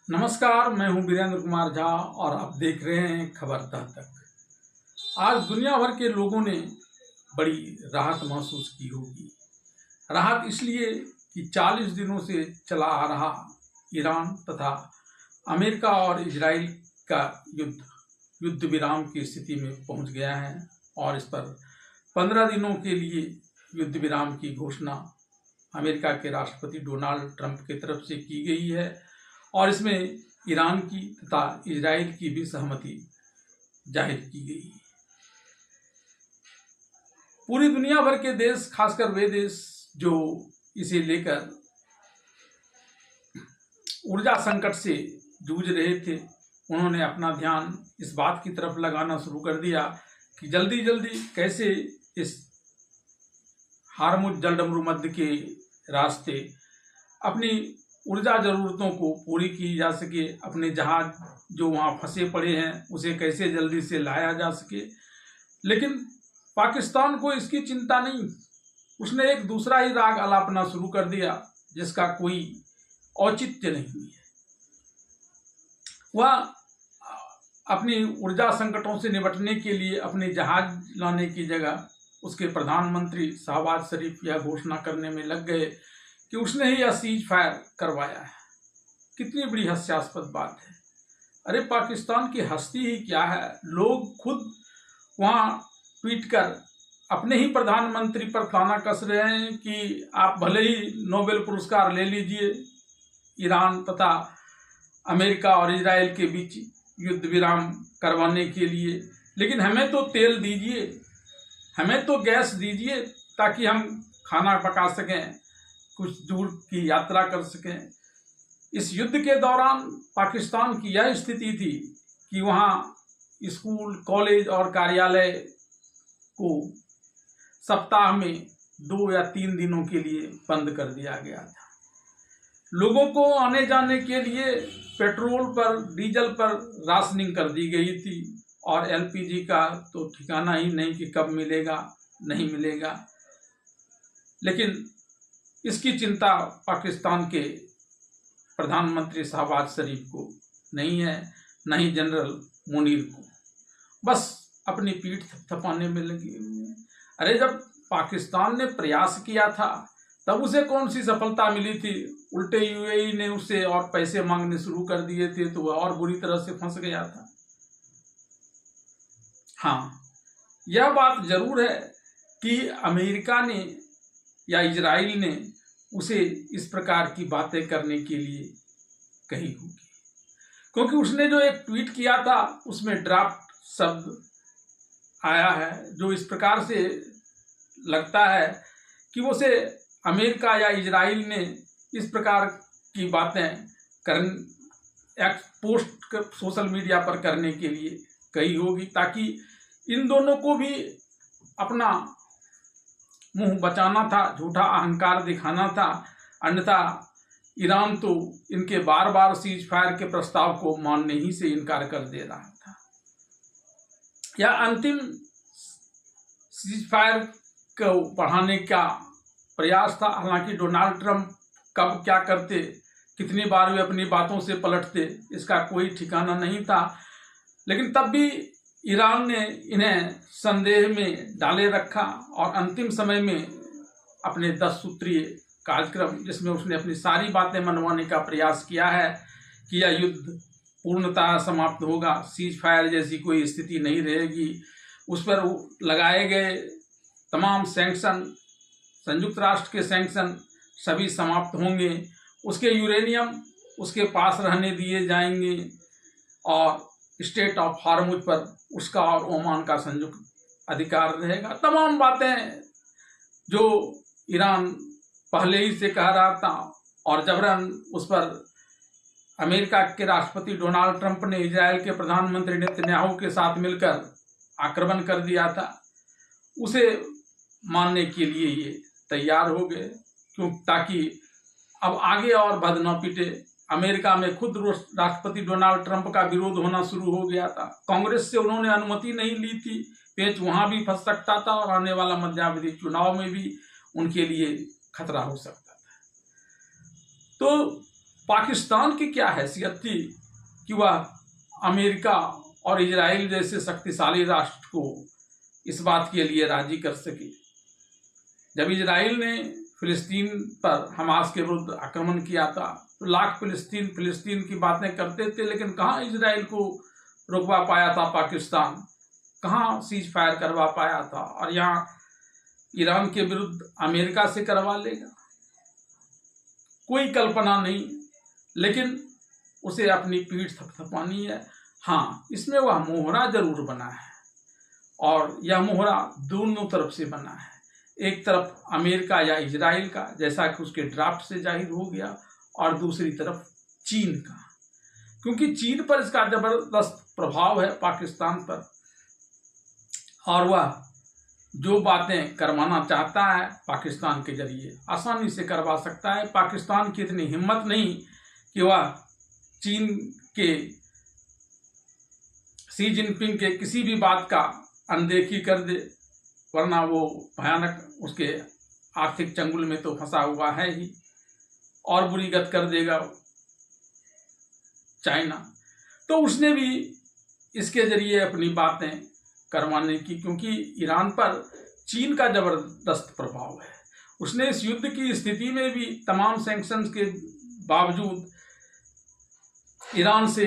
नमस्कार, मैं हूं वीरेंद्र कुमार झा और आप देख रहे हैं खबर तक। आज दुनिया भर के लोगों ने बड़ी राहत महसूस की होगी। राहत इसलिए कि 40 दिनों से चला आ रहा ईरान तथा अमेरिका और इजराइल का युद्ध विराम की स्थिति में पहुंच गया है और इस पर 15 दिनों के लिए युद्ध विराम की घोषणा अमेरिका के राष्ट्रपति डोनाल्ड ट्रंप की तरफ से की गई है और इसमें ईरान की तथा इजराइल की भी सहमति जाहिर की गई है। पूरी दुनिया भर के देश, खासकर वे देश जो इसे लेकर ऊर्जा संकट से जूझ रहे थे, उन्होंने अपना ध्यान इस बात की तरफ लगाना शुरू कर दिया कि जल्दी जल्दी कैसे इस हार्मुज जलडमरू मध्य के रास्ते अपनी ऊर्जा ज़रूरतों को पूरी की जा सके, अपने जहाज जो वहाँ फंसे पड़े हैं उसे कैसे जल्दी से लाया जा सके। लेकिन पाकिस्तान को इसकी चिंता नहीं, उसने एक दूसरा ही राग अलापना शुरू कर दिया जिसका कोई औचित्य नहीं है। वह अपनी ऊर्जा संकटों से निपटने के लिए अपने जहाज लाने की जगह उसके प्रधानमंत्री शहबाज शरीफ यह घोषणा करने में लग गए कि उसने ही यह सीज फायर करवाया है। कितनी बड़ी हास्यास्पद बात है। अरे पाकिस्तान की हस्ती ही क्या है। लोग खुद वहाँ ट्वीट कर अपने ही प्रधानमंत्री पर ताना कस रहे हैं कि आप भले ही नोबेल पुरस्कार ले लीजिए ईरान तथा अमेरिका और इजराइल के बीच युद्ध विराम करवाने के लिए, लेकिन हमें तो तेल दीजिए, हमें तो गैस दीजिए ताकि हम खाना पका सकें, कुछ दूर की यात्रा कर सकें। इस युद्ध के दौरान पाकिस्तान की यह स्थिति थी कि वहाँ स्कूल, कॉलेज और कार्यालय को सप्ताह में 2 या 3 दिनों के लिए बंद कर दिया गया था। लोगों को आने जाने के लिए पेट्रोल पर, डीजल पर राशनिंग कर दी गई थी और एलपीजी का तो ठिकाना ही नहीं कि कब मिलेगा, नहीं मिलेगा। लेकिन इसकी चिंता पाकिस्तान के प्रधानमंत्री शहबाज शरीफ को नहीं है, न ही जनरल मुनीर को। बस अपनी पीठ थपथपाने में लगी हुई है। अरे जब पाकिस्तान ने प्रयास किया था तब उसे कौन सी सफलता मिली थी? उल्टे यूएई ने उससे और पैसे मांगने शुरू कर दिए थे तो वह और बुरी तरह से फंस गया था। हाँ, यह बात जरूर है कि अमेरिका ने या इजराइल ने उसे इस प्रकार की बातें करने के लिए कही होगी, क्योंकि उसने जो एक ट्वीट किया था उसमें ड्राफ्ट शब्द आया है जो इस प्रकार से लगता है कि उसे अमेरिका या इजराइल ने इस प्रकार की बातें पोस्ट सोशल मीडिया पर करने के लिए कही होगी ताकि इन दोनों को भी अपना मुंह बचाना था, झूठा अहंकार दिखाना था। अन्यथा ईरान तो इनके बार बार सीज फायर के प्रस्ताव को मानने ही से इनकार कर दे रहा था। यह अंतिम सीज फायर को बढ़ाने का प्रयास था। हालांकि डोनाल्ड ट्रंप कब क्या करते, कितनी बार वे अपनी बातों से पलटते, इसका कोई ठिकाना नहीं था। लेकिन तब भी ईरान ने इन्हें संदेह में डाले रखा और अंतिम समय में अपने 10 सूत्रीय कार्यक्रम, जिसमें उसने अपनी सारी बातें मनवाने का प्रयास किया है कि यह युद्ध पूर्णतः समाप्त होगा, सीज फायर जैसी कोई स्थिति नहीं रहेगी, उस पर लगाए गए तमाम सैंक्शन, संयुक्त राष्ट्र के सैंक्शन सभी समाप्त होंगे, उसके यूरेनियम उसके पास रहने दिए जाएंगे और स्टेट ऑफ हार्मुज पर उसका और ओमान का संयुक्त अधिकार रहेगा। तमाम बातें जो ईरान पहले ही से कह रहा था और जबरन उस पर अमेरिका के राष्ट्रपति डोनाल्ड ट्रंप ने इजराइल के प्रधानमंत्री नेतन्याहू के साथ मिलकर आक्रमण कर दिया था, उसे मानने के लिए ये तैयार हो गए, क्यों? ताकि अब आगे और भद न पिटे। अमेरिका में खुद राष्ट्रपति डोनाल्ड ट्रंप का विरोध होना शुरू हो गया था। कांग्रेस से उन्होंने अनुमति नहीं ली थी, पेच वहां भी फंस सकता था और आने वाला मध्यावधि चुनाव में भी उनके लिए खतरा हो सकता था। तो पाकिस्तान की क्या हैसियत थी कि वह अमेरिका और इजराइल जैसे शक्तिशाली राष्ट्र को इस बात के लिए राजी कर सके। जब इजराइल ने फिलिस्तीन पर हमास के विरुद्ध आक्रमण किया था तो लाख फिलिस्तीन की बातें करते थे, लेकिन कहाँ इजराइल को रुकवा पाया था पाकिस्तान, कहाँ सीज फायर करवा पाया था। और यहाँ ईरान के विरुद्ध अमेरिका से करवा लेगा, कोई कल्पना नहीं। लेकिन उसे अपनी पीठ थपथपानी है। हाँ, इसमें वह मोहरा जरूर बना है और यह मोहरा दोनों तरफ से बना है। एक तरफ अमेरिका या इजराइल का, जैसा कि उसके ड्राफ्ट से जाहिर हो गया, और दूसरी तरफ चीन का, क्योंकि चीन पर इसका जबरदस्त प्रभाव है पाकिस्तान पर, और वह जो बातें करवाना चाहता है पाकिस्तान के जरिए आसानी से करवा सकता है। पाकिस्तान की इतनी हिम्मत नहीं कि वह चीन के शी जिनपिंग के किसी भी बात का अनदेखी कर दे, वरना वो भयानक उसके आर्थिक चंगुल में तो फंसा हुआ है ही, और बुरी गत कर देगा चाइना। तो उसने भी इसके जरिए अपनी बातें करवाने की, क्योंकि ईरान पर चीन का जबरदस्त प्रभाव है। उसने इस युद्ध की स्थिति में भी तमाम सैंक्शंस के बावजूद ईरान से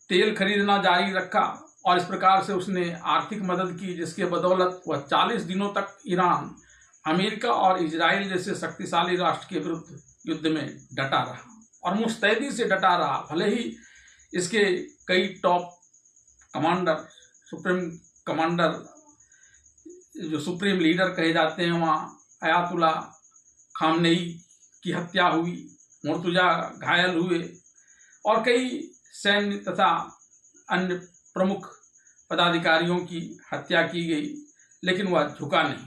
तेल खरीदना जारी रखा, और इस प्रकार से उसने आर्थिक मदद की, जिसके बदौलत वह 40 दिनों तक ईरान अमेरिका और इजराइल जैसे शक्तिशाली राष्ट्र के विरुद्ध युद्ध में डटा रहा, और मुस्तैदी से डटा रहा। भले ही इसके कई टॉप कमांडर, सुप्रीम कमांडर, जो सुप्रीम लीडर कहे जाते हैं, वहाँ अयातुल्ला खामनेई की हत्या हुई, मुर्तजा घायल हुए, और कई सैन्य तथा अन्य प्रमुख पदाधिकारियों की हत्या की गई, लेकिन वह झुका नहीं।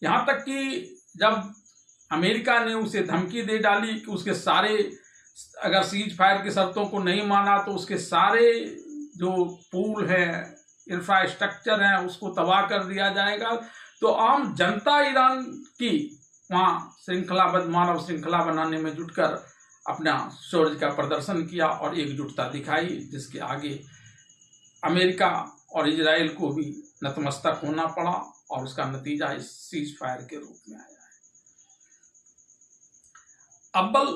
यहाँ तक कि जब अमेरिका ने उसे धमकी दे डाली कि उसके सारे, अगर सीज फायर की शर्तों को नहीं माना तो उसके सारे जो पूल है, इंफ्रास्ट्रक्चर है, उसको तबाह कर दिया जाएगा, तो आम जनता ईरान की वहाँ श्रृंखलाबद्ध मानव श्रृंखला बनाने में जुटकर अपना शौर्य का प्रदर्शन किया और एकजुटता दिखाई, जिसके आगे अमेरिका और इजराइल को भी नतमस्तक होना पड़ा, और उसका नतीजा इस सीज फायर के रूप में आया है। अव्वल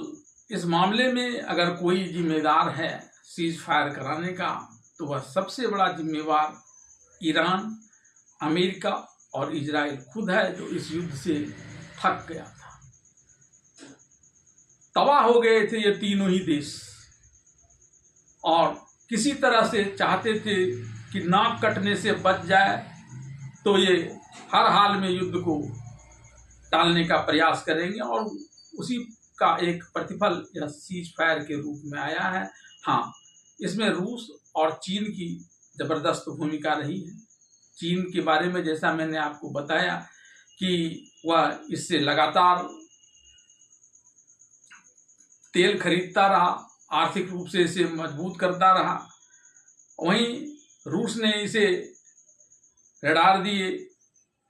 इस मामले में अगर कोई जिम्मेदार है सीज फायर कराने का, तो वह सबसे बड़ा जिम्मेवार ईरान, अमेरिका और इजराइल खुद है, जो इस युद्ध से थक गया था। तबाह हो गए थे ये तीनों ही देश, और किसी तरह से चाहते थे कि नाक कटने से बच जाए, तो ये हर हाल में युद्ध को टालने का प्रयास करेंगे, और उसी का एक प्रतिफल यह सीज फायर के रूप में आया है। हाँ, इसमें रूस और चीन की जबरदस्त भूमिका रही है। चीन के बारे में जैसा मैंने आपको बताया कि वह इससे लगातार तेल खरीदता रहा, आर्थिक रूप से इसे मजबूत करता रहा। वहीं रूस ने इसे रडार दिए,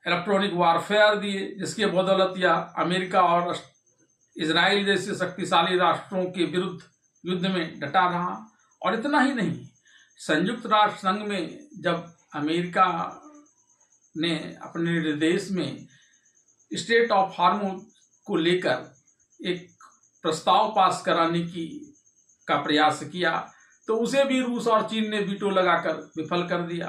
इलेक्ट्रॉनिक वारफेयर दिए, जिसके बदौलत यह अमेरिका और इजराइल जैसे शक्तिशाली राष्ट्रों के विरुद्ध युद्ध में डटा रहा। और इतना ही नहीं, संयुक्त राष्ट्र संघ में जब अमेरिका ने अपने देश में स्टेट ऑफ हार्मोज को लेकर एक प्रस्ताव पास कराने का प्रयास किया, तो उसे भी रूस और चीन ने वीटो लगाकर विफल कर दिया।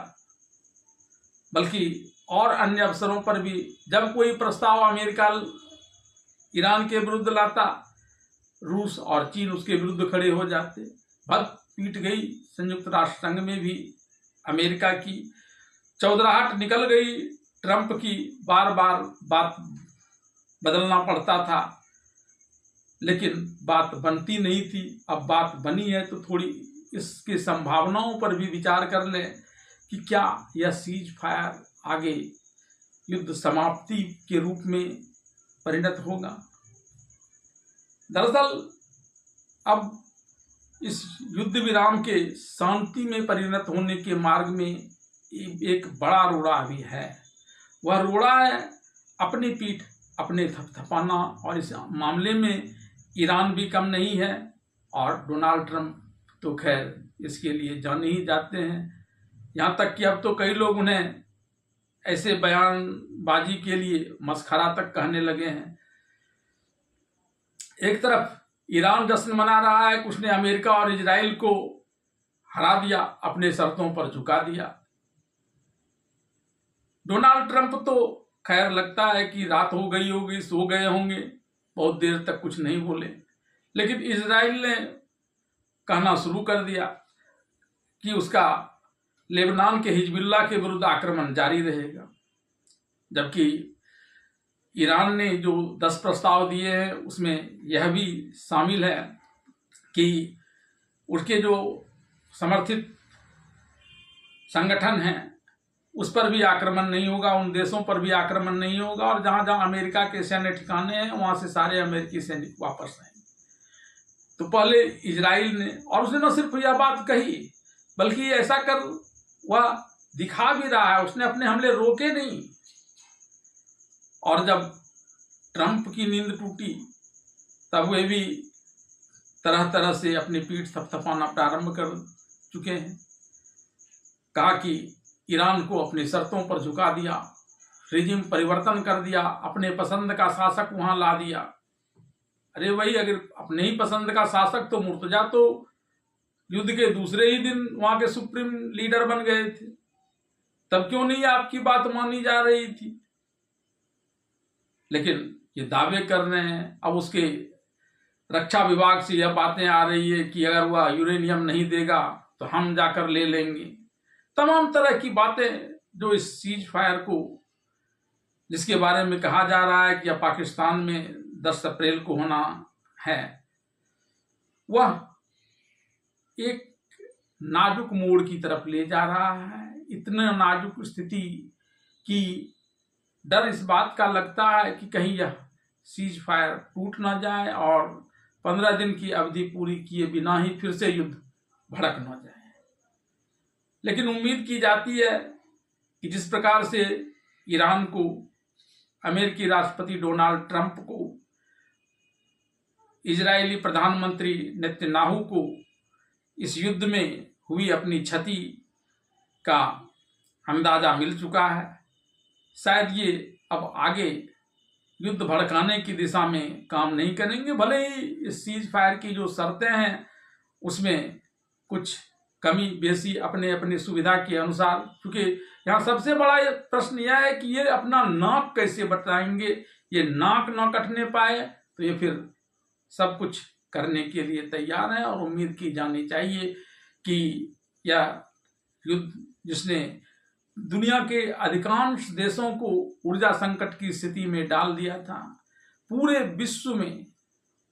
बल्कि और अन्य अवसरों पर भी जब कोई प्रस्ताव अमेरिका ईरान के विरुद्ध लाता, रूस और चीन उसके विरुद्ध खड़े हो जाते। भद पीट गई संयुक्त राष्ट्र संघ में भी अमेरिका की, चौधराहट निकल गई ट्रंप की, बार बार बात बदलना पड़ता था, लेकिन बात बनती नहीं थी। अब बात बनी है तो थोड़ी इसकी संभावनाओं पर भी विचार कर लें कि क्या यह सीज फायर आगे युद्ध समाप्ति के रूप में परिणत होगा। दरअसल अब इस युद्ध विराम के शांति में परिणत होने के मार्ग में एक बड़ा रोड़ा भी है। वह रोड़ा है अपनी पीठ अपने थपथपाना, और इस मामले में ईरान भी कम नहीं है, और डोनाल्ड ट्रंप तो खैर इसके लिए जाने ही जाते हैं। यहाँ तक कि अब तो कई लोग उन्हें ऐसे बयानबाजी के लिए मस्खरा तक कहने लगे हैं। एक तरफ ईरान जश्न मना रहा है कि उसने अमेरिका और इजराइल को हरा दिया, अपने शर्तों पर झुका दिया। डोनाल्ड ट्रंप तो खैर लगता है कि रात हो गई होगी, सो गए होंगे, बहुत देर तक कुछ नहीं बोले। लेकिन इजराइल ने कहना शुरू कर दिया कि उसका लेबनान के हिजबुल्लाह के विरुद्ध आक्रमण जारी रहेगा, जबकि ईरान ने जो 10 प्रस्ताव दिए हैं उसमें यह भी शामिल है कि उसके जो समर्थित संगठन हैं उस पर भी आक्रमण नहीं होगा, उन देशों पर भी आक्रमण नहीं होगा, और जहां जहां अमेरिका के सैन्य ठिकाने हैं वहां से सारे अमेरिकी सैनिक वापस आएंगे। तो पहले इजराइल ने, और उसने न सिर्फ यह बात कही बल्कि ऐसा कर वह दिखा भी रहा है, उसने अपने हमले रोके नहीं। और जब ट्रंप की नींद टूटी तब वे भी तरह तरह से अपनी पीठ थपथपाना प्रारंभ कर चुके हैं। कहा कि ईरान को अपनी शर्तों पर झुका दिया, रिजिम परिवर्तन कर दिया, अपने पसंद का शासक वहां ला दिया। अरे भाई, अगर अपने ही पसंद का शासक, तो मुर्तजा तो युद्ध के दूसरे ही दिन वहां के सुप्रीम लीडर बन गए थे, तब क्यों नहीं आपकी बात मानी जा रही थी? लेकिन ये दावे कर रहे हैं। अब उसके रक्षा विभाग से यह बातें आ रही है कि अगर वह यूरेनियम नहीं देगा तो हम जाकर ले लेंगे। तमाम तरह की बातें जो इस सीज फायर को, जिसके बारे में कहा जा रहा है कि यह पाकिस्तान में 10 अप्रैल को होना है, वह एक नाजुक मोड़ की तरफ ले जा रहा है। इतना नाजुक स्थिति कि डर इस बात का लगता है कि कहीं यह सीज फायर टूट ना जाए और 15 दिन की अवधि पूरी किए बिना ही फिर से युद्ध भड़क ना जाए। लेकिन उम्मीद की जाती है कि जिस प्रकार से ईरान को, अमेरिकी राष्ट्रपति डोनाल्ड ट्रंप को, इजरायली प्रधानमंत्री नेतन्याहू को इस युद्ध में हुई अपनी क्षति का अंदाजा मिल चुका है, शायद ये अब आगे युद्ध भड़काने की दिशा में काम नहीं करेंगे। भले ही इस सीज फायर की जो शर्तें हैं उसमें कुछ कमी बेसी अपने अपने सुविधा के अनुसार, क्योंकि यहाँ सबसे बड़ा प्रश्न यह है कि ये अपना नाक कैसे बचाएंगे। ये नाक न कटने पाए तो ये फिर सब कुछ करने के लिए तैयार है। और उम्मीद की जानी चाहिए कि यह युद्ध, जिसने दुनिया के अधिकांश देशों को ऊर्जा संकट की स्थिति में डाल दिया था, पूरे विश्व में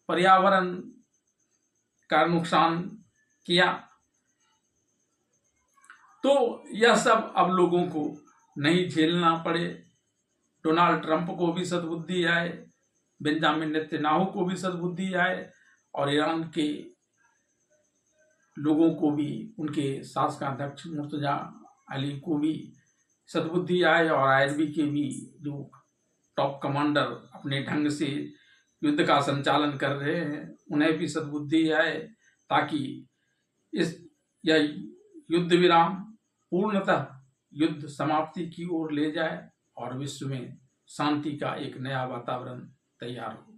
पर्यावरण का नुकसान किया, तो यह सब अब लोगों को नहीं झेलना पड़े। डोनाल्ड ट्रंप को भी सद्बुद्धि आए, बेंजामिन नेतन्याहू को भी सद्बुद्धि आए, और ईरान के लोगों को भी, उनके शासकाध्यक्ष मुर्तजा अली को भी सद्बुद्धि आए, और आईआरबी के भी जो टॉप कमांडर अपने ढंग से युद्ध का संचालन कर रहे हैं उन्हें भी सद्बुद्धि आए, ताकि यह युद्ध विराम पूर्णतः युद्ध समाप्ति की ओर ले जाए और विश्व में शांति का एक नया वातावरण तैयार हो।